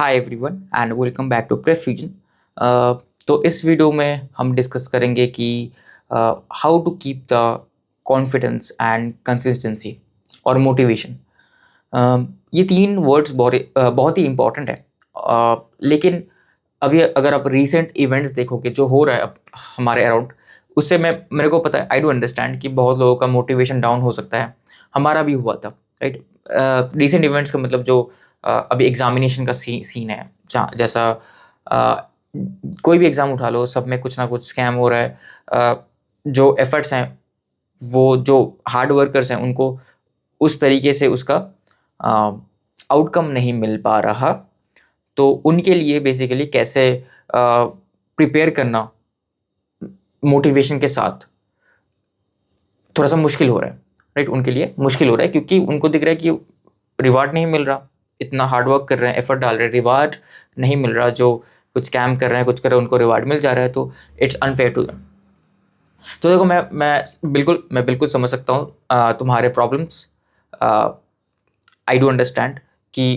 Hi everyone and welcome back to prep fusion. तो इस वीडियो में हम डिस्कस करेंगे कि how to keep the confidence and consistency और मोटिवेशन। ये तीन वर्ड्स बहुत ही इम्पॉर्टेंट है। लेकिन अभी अगर आप रीसेंट इवेंट्स देखोगे जो हो रहा है अब हमारे अराउंड, उससे मेरे को पता है, आई डू अंडरस्टैंड कि बहुत लोगों का मोटिवेशन डाउन हो सकता है। हमारा भी हुआ था, राइट। रीसेंट इवेंट्स का मतलब जो अभी एग्जामिनेशन का सीन है, जहाँ जैसा अ, कोई भी एग्ज़ाम उठा लो, सब में कुछ ना कुछ स्कैम हो रहा है। जो एफर्ट्स हैं, वो जो हार्ड वर्कर्स हैं, उनको उस तरीके से उसका आउटकम नहीं मिल पा रहा। तो उनके लिए बेसिकली कैसे प्रिपेयर करना मोटिवेशन के साथ थोड़ा सा मुश्किल हो रहा है, राइट। उनके लिए मुश्किल हो रहा है क्योंकि उनको दिख रहा है कि रिवार्ड नहीं मिल रहा। इतना हार्ड वर्क कर रहे हैं, एफर्ट डाल रहे हैं, रिवार्ड नहीं मिल रहा। जो कुछ स्कैम कर रहे हैं, कुछ कर रहे हैं, उनको रिवार्ड मिल जा रहा है, तो इट्स अनफेयर टू देम। तो देखो, मैं बिल्कुल समझ सकता हूँ तुम्हारे प्रॉब्लम्स। आई डू अंडरस्टैंड कि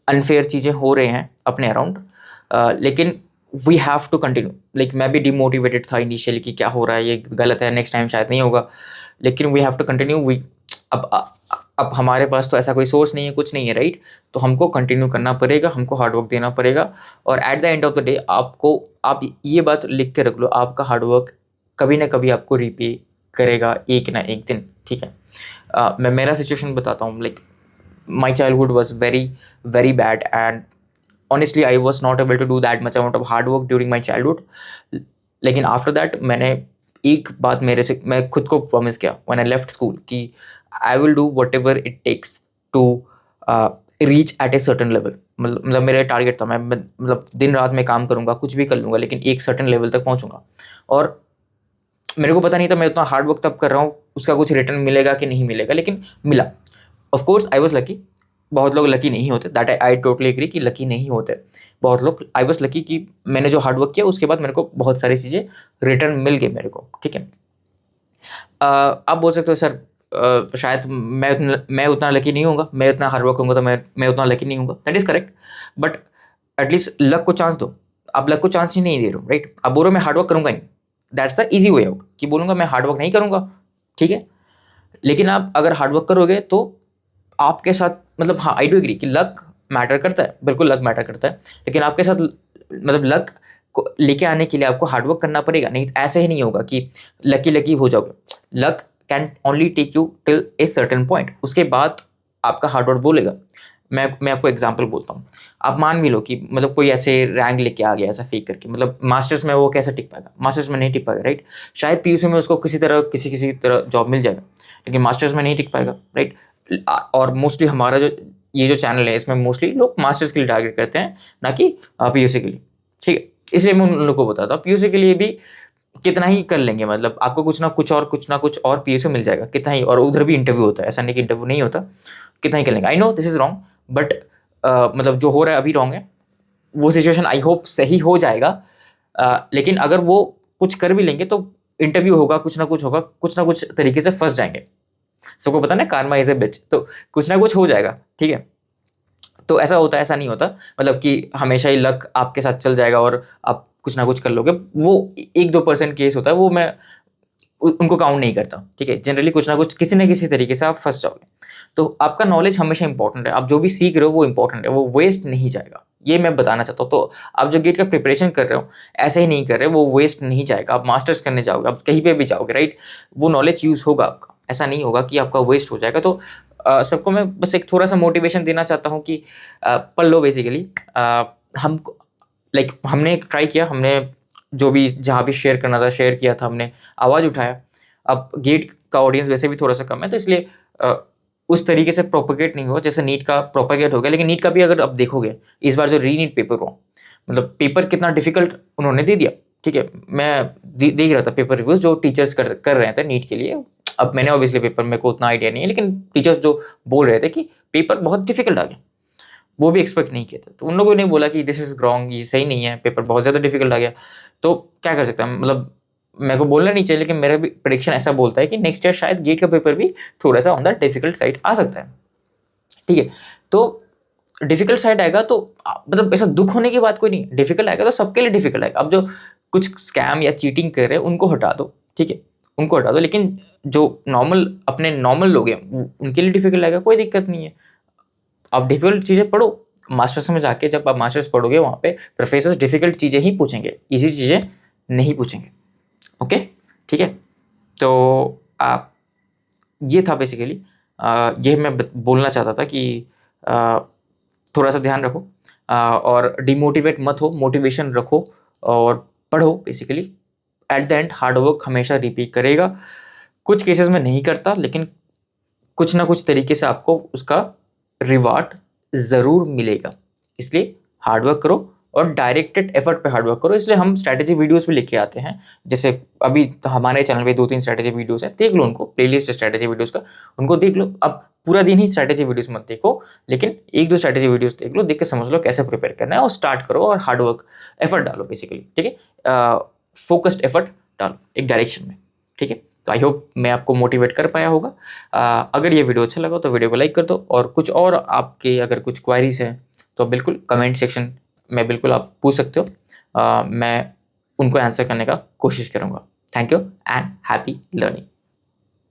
अनफेयर चीज़ें हो रहे हैं अपने अराउंड, लेकिन we have to continue. Like मैं भी डिमोटिवेटेड था इनिशियली कि क्या हो रहा है, ये गलत है, नेक्स्ट टाइम शायद नहीं होगा। लेकिन we have to continue. We अब अब हमारे पास तो ऐसा कोई सोर्स नहीं है, कुछ नहीं है, राइट। तो हमको कंटिन्यू करना पड़ेगा, हमको हार्डवर्क देना पड़ेगा। और at the end of the day आप ये बात लिख के रख लो, आपका हार्डवर्क कभी ना कभी आपको रिपे करेगा एक ना एक दिन, ठीक है। मैं मेरा सिचुएशन बताता हूँ। Like my childhood was very bad, and honestly I was not able to do that much amount of hard work during my childhood. लेकिन आफ्टर दैट मैंने एक बात मैं खुद को प्रॉमिस किया व्हेन आई लेफ्ट स्कूल कि I will do whatever it takes to reach at a certain level. मतलब मेरा टारगेट था, मतलब दिन रात में काम करूँगा, कुछ भी कर लूँगा, लेकिन एक सर्टन लेवल तक पहुँचूंगा। और मेरे को पता नहीं था मैं उतना हार्ड वर्क तब कर रहा हूँ, उसका कुछ रिटर्न मिलेगा कि नहीं मिलेगा, लेकिन मिला। Of course I was lucky. बहुत लोग लकी नहीं होते, दैट आई टोटली एग्री कि लकी नहीं होते बहुत लोग। आई वॉज लकी कि मैंने जो हार्ड वर्क किया उसके बाद मेरे को बहुत सारी चीज़ें रिटर्न मिल गई मेरे को, ठीक है। आप बोल सकते हो सर, शायद मैं उतना लकी नहीं होऊंगा, मैं उतना हार्ड वर्क करूँगा तो मैं उतना लकी नहीं होऊंगा। That is correct, but at least luck को चांस दो। आप लक को चांस ही नहीं दे रहे हो, राइट। आप बोलो मैं हार्ड वर्क करूँगा नहीं, that's the easy way out कि बोलूँगा मैं हार्ड वर्क नहीं करूँगा, ठीक है। लेकिन आप अगर हार्ड वर्क करोगे तो आपके साथ, मतलब हाँ, आई डू एग्री कि लक मैटर करता है, बिल्कुल लक मैटर करता है। लेकिन आपके साथ मतलब लक को लेके आने के लिए आपको हार्डवर्क करना पड़ेगा। नहीं, ऐसे ही नहीं होगा कि लकी लकी हो जाओगे। Luck can only take you till a certain point, उसके बाद आपका हार्डवर्क बोलेगा। मैं आपको एग्जांपल बोलता हूँ। आप मान भी लो कि मतलब कोई ऐसे रैंक लेके आ गया ऐसा फेक करके, मतलब मास्टर्स में वो कैसे टिक पाएगा? मास्टर्स में नहीं टिक पाएगा, राइट। शायद पीयूसी में उसको किसी तरह जॉब मिल जाएगा, लेकिन मास्टर्स में नहीं टिक पाएगा, राइट। और मोस्टली हमारा जो ये जो चैनल है, इसमें मोस्टली लोग मास्टर्स के लिए टारगेट करते हैं, ना कि पीयूसी के लिए, ठीक है। इसलिए मैं उन लोगों को बताता हूँ, पीयूसी के लिए भी कितना ही कर लेंगे, मतलब आपको कुछ ना कुछ और पीयूसी मिल जाएगा, कितना ही। और उधर भी इंटरव्यू होता है, ऐसा नहीं कि इंटरव्यू नहीं होता। कितना ही कर लेंगे। I know this is wrong, but मतलब जो हो रहा है अभी रॉन्ग है। वो सिचुएशन आई होप सही हो जाएगा। लेकिन अगर वो कुछ कर भी लेंगे तो इंटरव्यू होगा, कुछ ना कुछ तरीके से फंस जाएंगे। सबको पता ना, कार्मा इज ए बिच, तो कुछ ना कुछ हो जाएगा, ठीक है। तो ऐसा होता है, ऐसा नहीं होता मतलब कि हमेशा ही लक आपके साथ चल जाएगा और आप कुछ ना कुछ कर लोगे। वो 1-2% केस होता है, वो मैं उनको काउंट नहीं करता, ठीक है। जनरली कुछ ना कुछ किसी न किसी तरीके से आप फंस जाओगे। तो आपका नॉलेज हमेशा इंपॉर्टेंट है, आप जो भी सीख रहे हो वो इंपॉर्टेंट है, वो वेस्ट नहीं जाएगा, ये मैं बताना चाहता हूँ। तो आप जो गेट का प्रिपरेशन कर रहे हो, ऐसे ही नहीं कर रहे, वो वेस्ट नहीं जाएगा। आप मास्टर्स करने जाओगे, आप कहीं पे भी जाओगे, राइट, वो नॉलेज यूज़ होगा आपका, ऐसा नहीं होगा कि आपका वेस्ट हो जाएगा। तो सबको मैं बस एक थोड़ा सा मोटिवेशन देना चाहता हूँ कि पढ़ लो बेसिकली। हम लाइक हमने ट्राई किया, हमने जो भी जहाँ भी शेयर करना था शेयर किया था, हमने आवाज़ उठाया। अब गेट का ऑडियंस वैसे भी थोड़ा सा कम है, तो इसलिए उस तरीके से प्रोपेगेट नहीं हुआ जैसे नीट का प्रोपेगेट हो गया। लेकिन नीट का भी अगर आप देखोगे, इस बार जो री नीट पेपर हुआ, मतलब पेपर कितना डिफिकल्ट उन्होंने दे दिया, ठीक है। मैं देख रहा था पेपर रिव्यूज जो टीचर्स कर रहे थे नीट के लिए। अब मैंने ऑब्वियसली पेपर, मेरे को उतना आइडिया नहीं है, लेकिन टीचर्स जो बोल रहे थे कि पेपर बहुत डिफिकल्ट आ गया, वो भी एक्सपेक्ट नहीं किया था। तो उन लोगों ने बोला कि दिस इज रॉन्ग, ये सही नहीं है, पेपर बहुत ज़्यादा डिफिकल्ट आ गया। तो क्या कर सकता है, मतलब मेरे को बोलना नहीं चाहिए, लेकिन मेरा भी प्रेडिक्शन ऐसा बोलता है कि नेक्स्ट ईयर शायद गेट का पेपर भी थोड़ा सा ऑन द डिफिकल्ट साइड आ सकता है, ठीक है। तो डिफिकल्ट साइड आएगा तो मतलब ऐसा दुख होने की बात कोई नहीं, डिफिकल्ट आएगा तो सबके लिए डिफिकल्ट आएगा। अब जो कुछ स्कैम या चीटिंग कर रहे हैं उनको हटा दो, ठीक है, उनको हटा दो, लेकिन जो नॉर्मल अपने नॉर्मल लोग हैं उनके लिए डिफिकल्ट आएगा, कोई दिक्कत नहीं है। आप डिफिकल्ट चीज़ें पढ़ो, मास्टर्स में जाके जब आप मास्टर्स पढ़ोगे वहाँ पे प्रोफेसर डिफिकल्ट चीज़ें ही पूछेंगे, इजी चीज़ें नहीं पूछेंगे। ओके, ठीक है। तो आप, ये था बेसिकली, ये मैं बोलना चाहता था कि थोड़ा सा ध्यान रखो और डिमोटिवेट मत हो, मोटिवेशन रखो और पढ़ो। Basically at the end hard work हमेशा रिपीट करेगा। कुछ केसेस में नहीं करता, लेकिन कुछ ना कुछ तरीके से आपको उसका रिवार्ड ज़रूर मिलेगा। इसलिए हार्ड वर्क करो और डायरेक्टेड एफर्ट पे हार्ड वर्क करो। इसलिए हम स्ट्रैटेजी वीडियोस भी लेके आते हैं, जैसे अभी तो हमारे चैनल पे 2-3 स्ट्रैटेजी वीडियोस हैं, देख लो उनको, प्लेलिस्ट स्ट्रैटेजी वीडियोस का, उनको देख लो। अब पूरा दिन ही स्ट्रैटेजी वीडियोस मत देखो, लेकिन 1-2 स्ट्रैटेजी वीडियोस देख लो, देख के समझ लो कैसे प्रिपेयर करना है और स्टार्ट करो और हार्ड वर्क एफर्ट डालो बेसिकली, ठीक है। फोकस्ड एफर्ट डालो एक डायरेक्शन में, ठीक है। तो आई होप मैं आपको मोटिवेट कर पाया होगा। अगर ये वीडियो अच्छा लगा तो वीडियो को लाइक कर दो, और कुछ और आपके अगर कुछ क्वारीज हैं तो बिल्कुल कमेंट सेक्शन में बिल्कुल आप पूछ सकते हो, मैं उनको आंसर करने का कोशिश करूँगा। Thank you and happy learning.